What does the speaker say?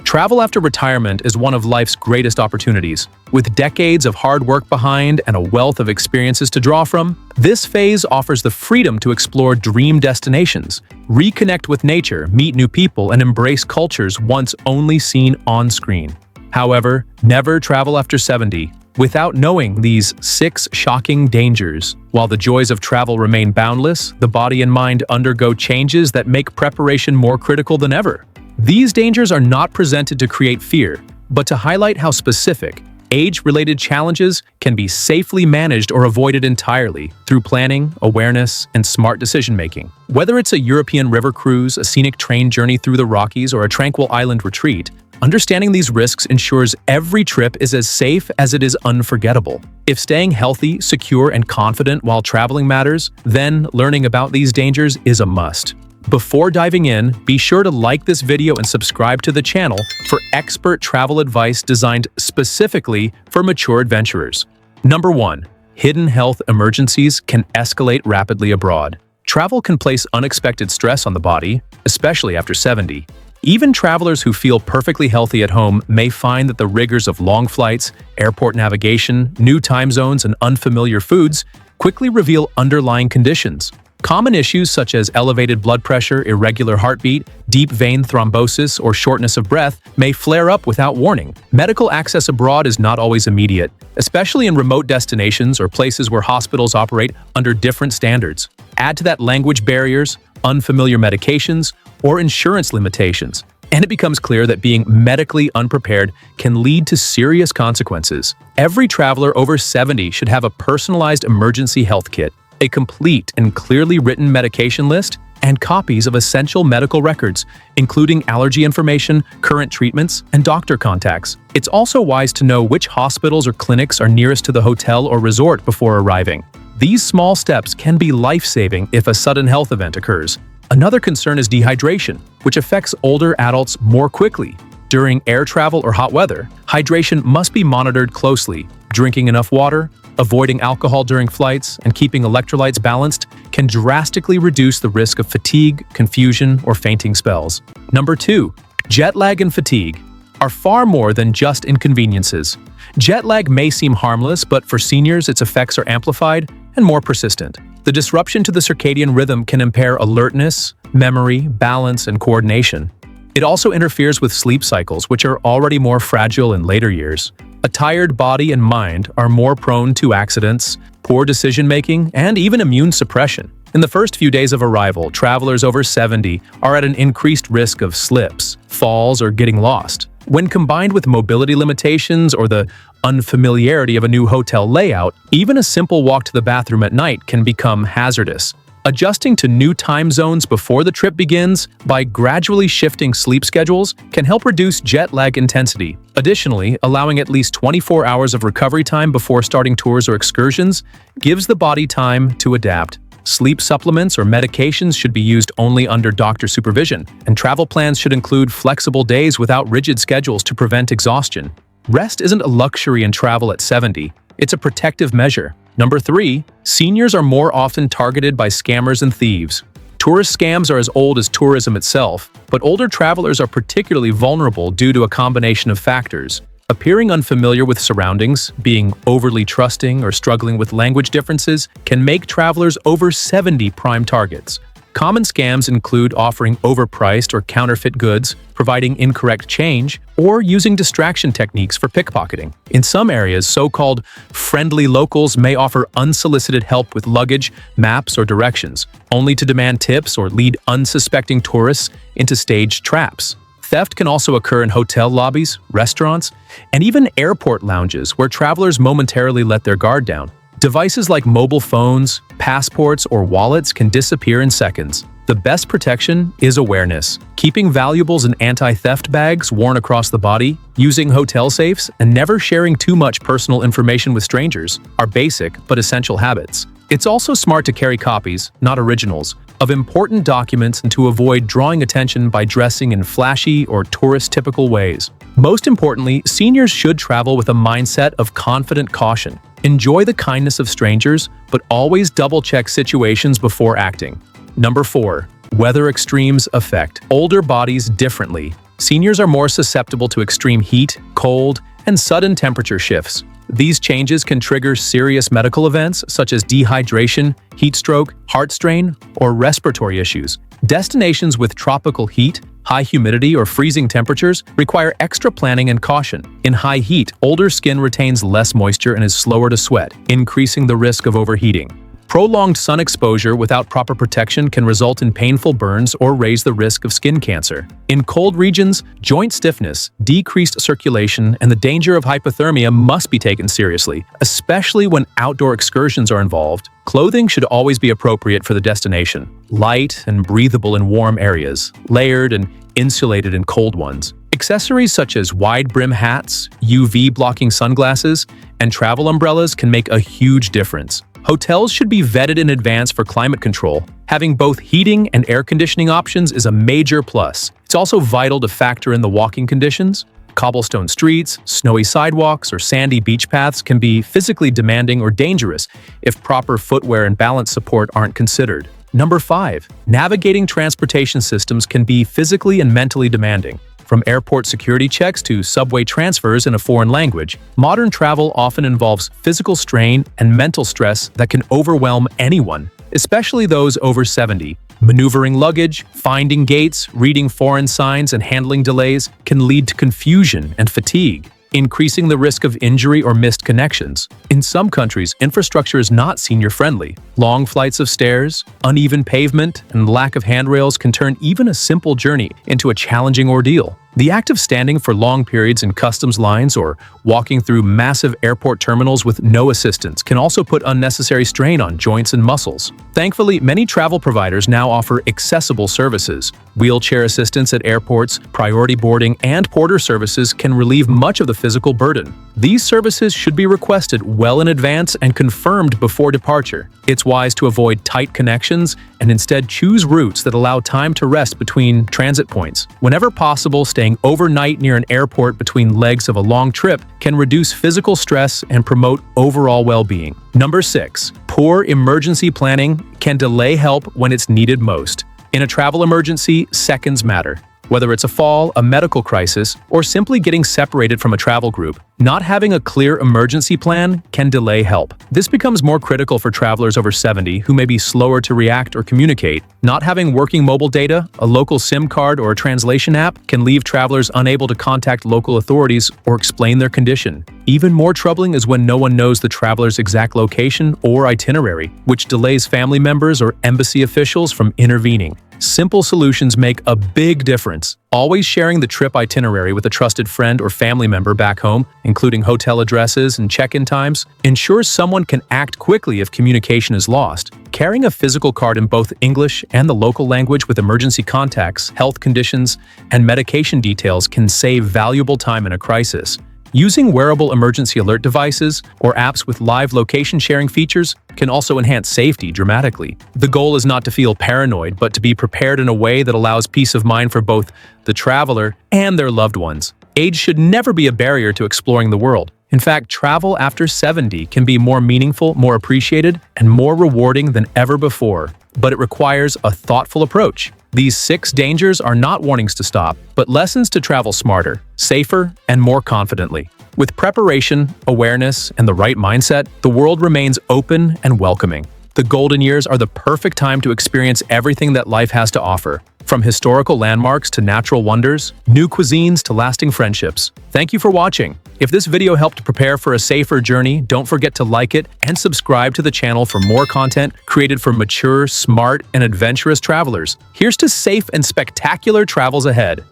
Travel after retirement is one of life's greatest opportunities. With decades of hard work behind and a wealth of experiences to draw from, this phase offers the freedom to explore dream destinations, reconnect with nature, meet new people, and embrace cultures once only seen on screen. However, never travel after 70 without knowing these 6 shocking dangers. While the joys of travel remain boundless, the body and mind undergo changes that make preparation more critical than ever. These dangers are not presented to create fear, but to highlight how specific, age-related challenges can be safely managed or avoided entirely through planning, awareness, and smart decision-making. Whether it's a European river cruise, a scenic train journey through the Rockies, or a tranquil island retreat, understanding these risks ensures every trip is as safe as it is unforgettable. If staying healthy, secure, and confident while traveling matters, then learning about these dangers is a must. Before diving in, be sure to like this video and subscribe to the channel for expert travel advice designed specifically for mature adventurers. Number 1. Hidden health emergencies can escalate rapidly abroad. Travel can place unexpected stress on the body, especially after 70. Even travelers who feel perfectly healthy at home may find that the rigors of long flights, airport navigation, new time zones, and unfamiliar foods quickly reveal underlying conditions. Common issues such as elevated blood pressure, irregular heartbeat, deep vein thrombosis, or shortness of breath may flare up without warning. Medical access abroad is not always immediate, especially in remote destinations or places where hospitals operate under different standards. Add to that language barriers, unfamiliar medications, or insurance limitations, and it becomes clear that being medically unprepared can lead to serious consequences. Every traveler over 70 should have a personalized emergency health kit, a complete and clearly written medication list, and copies of essential medical records, including allergy information, current treatments, and doctor contacts. It's also wise to know which hospitals or clinics are nearest to the hotel or resort before arriving. These small steps can be life-saving if a sudden health event occurs. Another concern is dehydration, which affects older adults more quickly. During air travel or hot weather, hydration must be monitored closely. Drinking enough water, avoiding alcohol during flights, and keeping electrolytes balanced can drastically reduce the risk of fatigue, confusion, or fainting spells. Number 2. Jet lag and fatigue are far more than just inconveniences. Jet lag may seem harmless, but for seniors, its effects are amplified and more persistent. The disruption to the circadian rhythm can impair alertness, memory, balance, and coordination. It also interferes with sleep cycles, which are already more fragile in later years. A tired body and mind are more prone to accidents, poor decision-making, and even immune suppression. In the first few days of arrival, travelers over 70 are at an increased risk of slips, falls, or getting lost. When combined with mobility limitations or the unfamiliarity of a new hotel layout, even a simple walk to the bathroom at night can become hazardous. Adjusting to new time zones before the trip begins by gradually shifting sleep schedules can help reduce jet lag intensity. Additionally, allowing at least 24 hours of recovery time before starting tours or excursions gives the body time to adapt. Sleep supplements or medications should be used only under doctor supervision, and travel plans should include flexible days without rigid schedules to prevent exhaustion. Rest isn't a luxury in travel at 70, it's a protective measure. Number 3, seniors are more often targeted by scammers and thieves. Tourist scams are as old as tourism itself, but older travelers are particularly vulnerable due to a combination of factors. Appearing unfamiliar with surroundings, being overly trusting, or struggling with language differences can make travelers over 70 prime targets. Common scams include offering overpriced or counterfeit goods, providing incorrect change, or using distraction techniques for pickpocketing. In some areas, so-called friendly locals may offer unsolicited help with luggage, maps, or directions, only to demand tips or lead unsuspecting tourists into staged traps. Theft can also occur in hotel lobbies, restaurants, and even airport lounges where travelers momentarily let their guard down. Devices like mobile phones, passports, or wallets can disappear in seconds. The best protection is awareness. Keeping valuables in anti-theft bags worn across the body, using hotel safes, and never sharing too much personal information with strangers are basic but essential habits. It's also smart to carry copies, not originals, of important documents and to avoid drawing attention by dressing in flashy or tourist-typical ways. Most importantly, seniors should travel with a mindset of confident caution. Enjoy the kindness of strangers, but always double-check situations before acting. Number 4. Weather extremes affect older bodies differently. Seniors are more susceptible to extreme heat, cold, and sudden temperature shifts. These changes can trigger serious medical events such as dehydration, heat stroke, heart strain, or respiratory issues. Destinations with tropical heat, high humidity, or freezing temperatures require extra planning and caution. In high heat, older skin retains less moisture and is slower to sweat, increasing the risk of overheating. Prolonged sun exposure without proper protection can result in painful burns or raise the risk of skin cancer. In cold regions, joint stiffness, decreased circulation, and the danger of hypothermia must be taken seriously, especially when outdoor excursions are involved. Clothing should always be appropriate for the destination, light and breathable in warm areas, layered and insulated in cold ones. Accessories such as wide-brim hats, UV-blocking sunglasses, and travel umbrellas can make a huge difference. Hotels should be vetted in advance for climate control. Having both heating and air conditioning options is a major plus. It's also vital to factor in the walking conditions. Cobblestone streets, snowy sidewalks, or sandy beach paths can be physically demanding or dangerous if proper footwear and balance support aren't considered. Number 5. Navigating transportation systems can be physically and mentally demanding. From airport security checks to subway transfers in a foreign language, modern travel often involves physical strain and mental stress that can overwhelm anyone, especially those over 70. Maneuvering luggage, finding gates, reading foreign signs, and handling delays can lead to confusion and fatigue, increasing the risk of injury or missed connections. In some countries, infrastructure is not senior-friendly. Long flights of stairs, uneven pavement, and lack of handrails can turn even a simple journey into a challenging ordeal. The act of standing for long periods in customs lines or walking through massive airport terminals with no assistance can also put unnecessary strain on joints and muscles. Thankfully, many travel providers now offer accessible services. Wheelchair assistance at airports, priority boarding, and porter services can relieve much of the physical burden. These services should be requested well in advance and confirmed before departure. It's wise to avoid tight connections and instead choose routes that allow time to rest between transit points. Whenever possible, staying overnight near an airport between legs of a long trip can reduce physical stress and promote overall well-being. Number 6. Poor emergency planning can delay help when it's needed most. In a travel emergency, seconds matter. Whether it's a fall, a medical crisis, or simply getting separated from a travel group, not having a clear emergency plan can delay help. This becomes more critical for travelers over 70 who may be slower to react or communicate. Not having working mobile data, a local SIM card, or a translation app can leave travelers unable to contact local authorities or explain their condition. Even more troubling is when no one knows the traveler's exact location or itinerary, which delays family members or embassy officials from intervening. Simple solutions make a big difference. Always sharing the trip itinerary with a trusted friend or family member back home, including hotel addresses and check-in times, ensures someone can act quickly if communication is lost. Carrying a physical card in both English and the local language with emergency contacts, health conditions, and medication details can save valuable time in a crisis. Using wearable emergency alert devices or apps with live location sharing features can also enhance safety dramatically. The goal is not to feel paranoid, but to be prepared in a way that allows peace of mind for both the traveler and their loved ones. Age should never be a barrier to exploring the world. In fact, travel after 70 can be more meaningful, more appreciated, and more rewarding than ever before. But it requires a thoughtful approach. These 6 dangers are not warnings to stop, but lessons to travel smarter, safer, and more confidently. With preparation, awareness, and the right mindset, the world remains open and welcoming. The golden years are the perfect time to experience everything that life has to offer. From historical landmarks to natural wonders, new cuisines to lasting friendships. Thank you for watching. If this video helped prepare for a safer journey, don't forget to like it and subscribe to the channel for more content created for mature, smart, and adventurous travelers. Here's to safe and spectacular travels ahead.